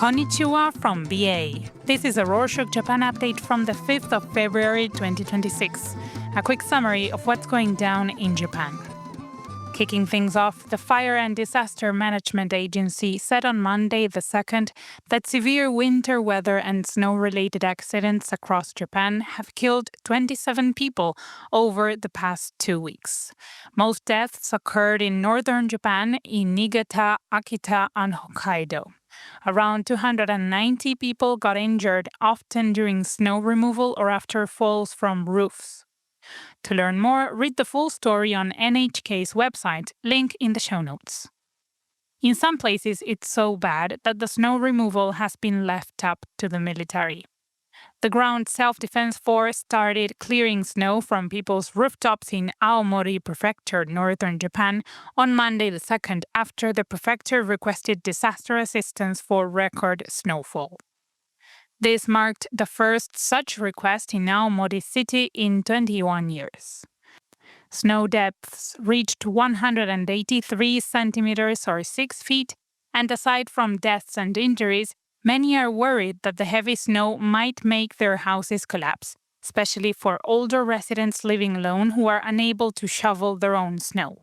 Konnichiwa from BA. This is a Rorschach Japan update from the 5th of February 2026. A quick summary of what's going down in Japan. Kicking things off, the Fire and Disaster Management Agency said on Monday the 2nd that severe winter weather and snow-related accidents across Japan have killed 27 people over the past 2 weeks. Most deaths occurred in northern Japan, in Niigata, Akita, and Hokkaido. Around 290 people got injured, often during snow removal or after falls from roofs. To learn more, read the full story on NHK's website, link in the show notes. In some places, it's so bad that the snow removal has been left up to the military. The Ground Self-Defense Force started clearing snow from people's rooftops in Aomori Prefecture, northern Japan, on Monday the 2nd after the prefecture requested disaster assistance for record snowfall. This marked the first such request in Aomori City in 21 years. Snow depths reached 183 centimeters or 6 feet, and aside from deaths and injuries, many are worried that the heavy snow might make their houses collapse, especially for older residents living alone who are unable to shovel their own snow.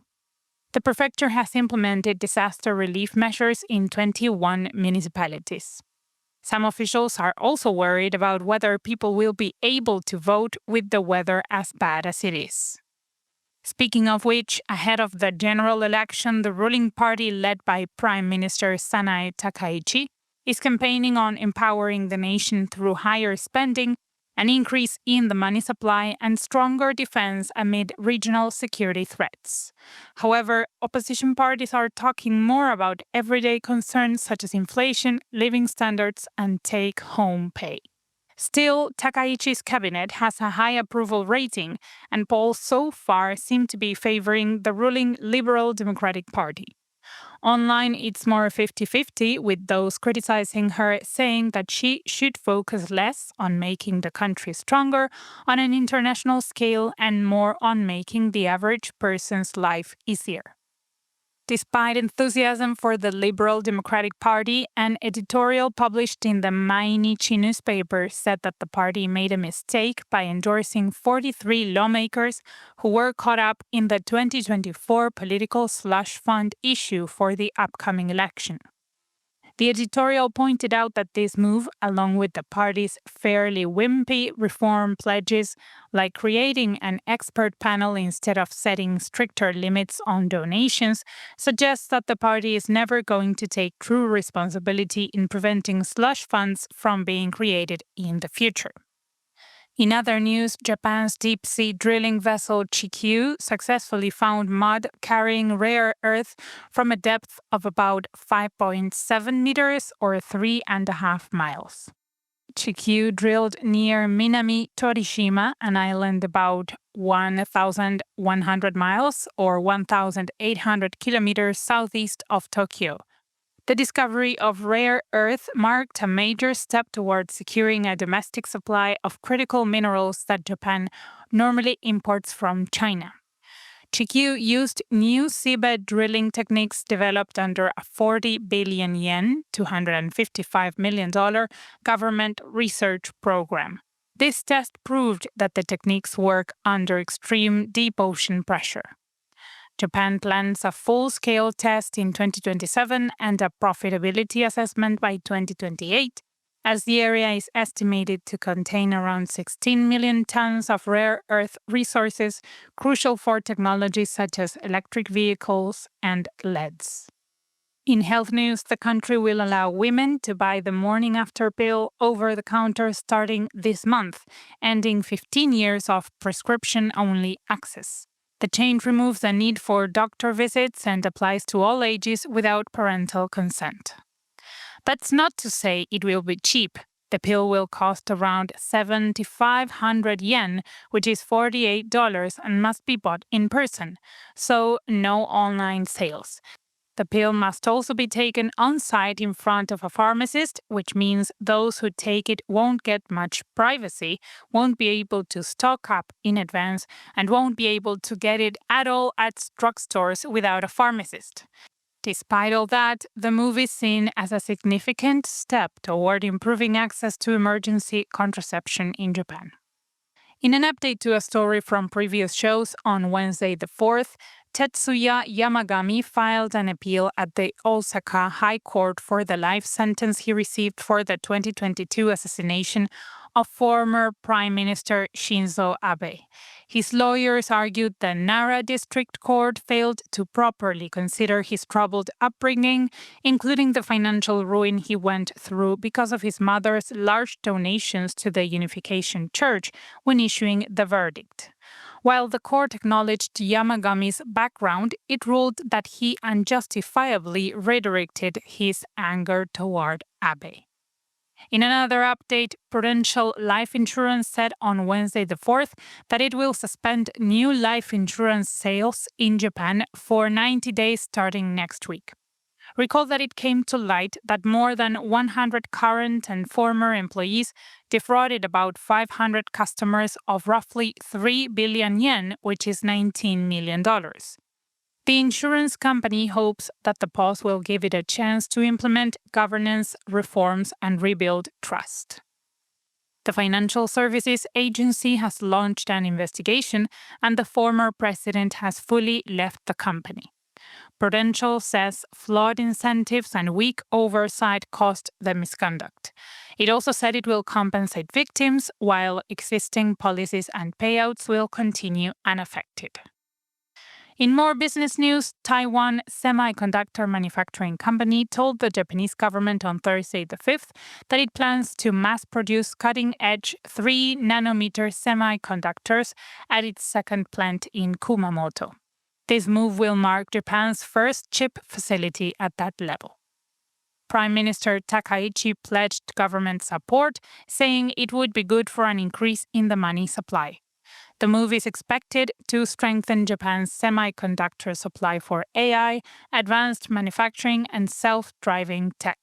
The prefecture has implemented disaster relief measures in 21 municipalities. Some officials are also worried about whether people will be able to vote with the weather as bad as it is. Speaking of which, ahead of the general election, the ruling party led by Prime Minister Sanae Takaichi is campaigning on empowering the nation through higher spending, an increase in the money supply, and stronger defense amid regional security threats. However, opposition parties are talking more about everyday concerns such as inflation, living standards, and take-home pay. Still, Takaichi's cabinet has a high approval rating, and polls so far seem to be favoring the ruling Liberal Democratic Party. Online, it's more 50-50, with those criticizing her saying that she should focus less on making the country stronger on an international scale and more on making the average person's life easier. Despite enthusiasm for the Liberal Democratic Party, an editorial published in the Mainichi newspaper said that the party made a mistake by endorsing 43 lawmakers who were caught up in the 2024 political slush fund issue for the upcoming election. The editorial pointed out that this move, along with the party's fairly wimpy reform pledges, like creating an expert panel instead of setting stricter limits on donations, suggests that the party is never going to take true responsibility in preventing slush funds from being created in the future. In other news, Japan's deep-sea drilling vessel Chikyu successfully found mud carrying rare earth from a depth of about 5.7 meters or 3.5 miles. Chikyu drilled near Minami Torishima, an island about 1,100 miles or 1,800 kilometers southeast of Tokyo. The discovery of rare earth marked a major step towards securing a domestic supply of critical minerals that Japan normally imports from China. Chikyu used new seabed drilling techniques developed under a 40 billion yen $255 million government research program. This test proved that the techniques work under extreme deep ocean pressure. Japan plans a full-scale test in 2027 and a profitability assessment by 2028, as the area is estimated to contain around 16 million tons of rare earth resources crucial for technologies such as electric vehicles and LEDs. In health news, the country will allow women to buy the morning after pill over the counter starting this month, ending 15 years of prescription-only access. The change removes the need for doctor visits and applies to all ages without parental consent. That's not to say it will be cheap. The pill will cost around 7,500 yen, which is $48, and must be bought in person, so no online sales. The pill must also be taken on-site in front of a pharmacist, which means those who take it won't get much privacy, won't be able to stock up in advance, and won't be able to get it at all at drugstores without a pharmacist. Despite all that, the move is seen as a significant step toward improving access to emergency contraception in Japan. In an update to a story from previous shows, on Wednesday the 4th, Tetsuya Yamagami filed an appeal at the Osaka High Court for the life sentence he received for the 2022 assassination of former Prime Minister Shinzo Abe. His lawyers argued the Nara District Court failed to properly consider his troubled upbringing, including the financial ruin he went through because of his mother's large donations to the Unification Church when issuing the verdict. While the court acknowledged Yamagami's background, it ruled that he unjustifiably redirected his anger toward Abe. In another update, Prudential Life Insurance said on Wednesday the 4th that it will suspend new life insurance sales in Japan for 90 days starting next week. Recall that it came to light that more than 100 current and former employees defrauded about 500 customers of roughly 3 billion yen, which is $19 million. The insurance company hopes that the pause will give it a chance to implement governance reforms and rebuild trust. The Financial Services Agency has launched an investigation, and the former president has fully left the company. Prudential says flawed incentives and weak oversight caused the misconduct. It also said it will compensate victims, while existing policies and payouts will continue unaffected. In more business news, Taiwan Semiconductor Manufacturing Company told the Japanese government on Thursday the 5th that it plans to mass-produce cutting-edge 3-nanometer semiconductors at its second plant in Kumamoto. This move will mark Japan's first chip facility at that level. Prime Minister Takaichi pledged government support, saying it would be good for an increase in the money supply. The move is expected to strengthen Japan's semiconductor supply for AI, advanced manufacturing, and self-driving tech.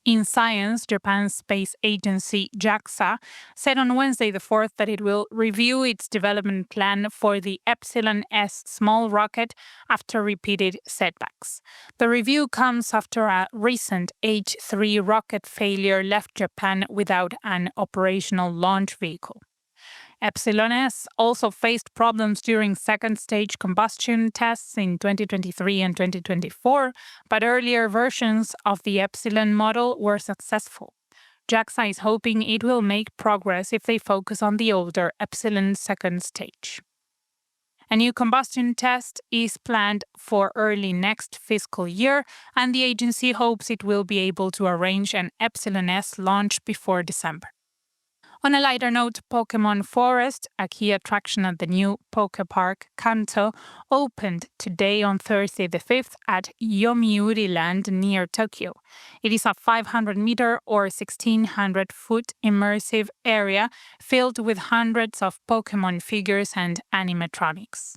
In science, Japan's space agency JAXA said on Wednesday the 4th that it will review its development plan for the Epsilon S small rocket after repeated setbacks. The review comes after a recent H-3 rocket failure left Japan without an operational launch vehicle. Epsilon S also faced problems during second-stage combustion tests in 2023 and 2024, but earlier versions of the Epsilon model were successful. JAXA is hoping it will make progress if they focus on the older Epsilon second stage. A new combustion test is planned for early next fiscal year, and the agency hopes it will be able to arrange an Epsilon S launch before December. On a lighter note, Pokémon Forest, a key attraction at the new Poké Park Kanto, opened today on Thursday the 5th at Yomiuri Land near Tokyo. It is a 500-meter or 1,600-foot immersive area filled with hundreds of Pokémon figures and animatronics.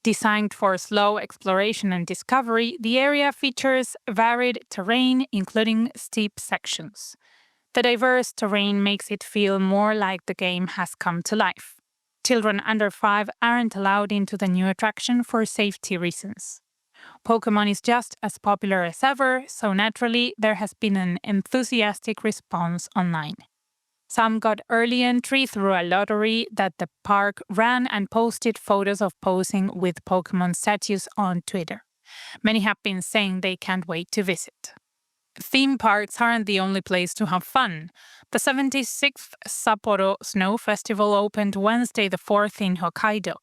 Designed for slow exploration and discovery, the area features varied terrain, including steep sections. The diverse terrain makes it feel more like the game has come to life. Children under 5 aren't allowed into the new attraction for safety reasons. Pokémon is just as popular as ever, so naturally there has been an enthusiastic response online. Some got early entry through a lottery that the park ran and posted photos of posing with Pokémon statues on Twitter. Many have been saying they can't wait to visit. Theme parks aren't the only place to have fun. The 76th Sapporo Snow Festival opened Wednesday the 4th in Hokkaido.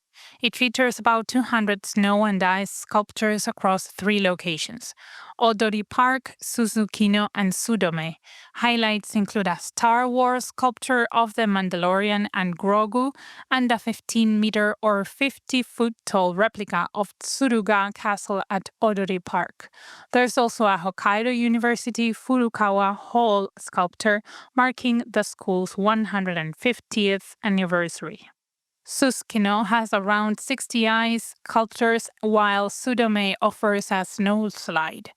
It features about 200 snow and ice sculptures across 3 locations: Odori Park, Suzukino, and Sudome. Highlights include a Star Wars sculpture of the Mandalorian and Grogu, and a 15-meter or 50-foot-tall replica of Tsuruga Castle at Odori Park. There's also a Hokkaido University Furukawa Hall sculpture marking the school's 150th anniversary. Susukino has around 60 ice sculptures, while Sudome offers a snow slide.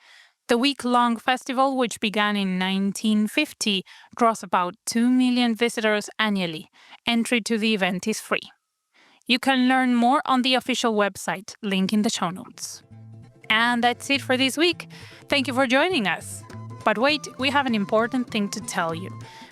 The week-long festival, which began in 1950, draws about 2 million visitors annually. Entry to the event is free. You can learn more on the official website, link in the show notes. And that's it for this week. Thank you for joining us. But wait, we have an important thing to tell you.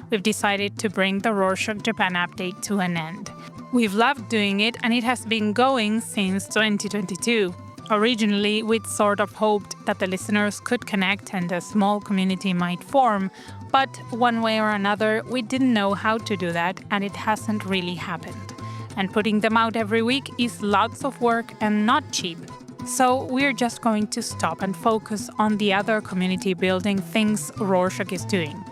We've decided to bring the Rorschach Japan update to an end. We've loved doing it, and it has been going since 2022. Originally, we'd sort of hoped that the listeners could connect and a small community might form, but one way or another, we didn't know how to do that, and it hasn't really happened. And putting them out every week is lots of work and not cheap. So we're just going to stop and focus on the other community building things Rorschach is doing.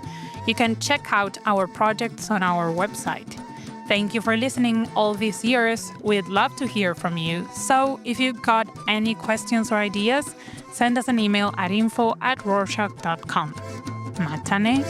You can check out our projects on our website. Thank you for listening all these years. We'd love to hear from you. So if you've got any questions or ideas, send us an email at info@rorschach.com. Matane.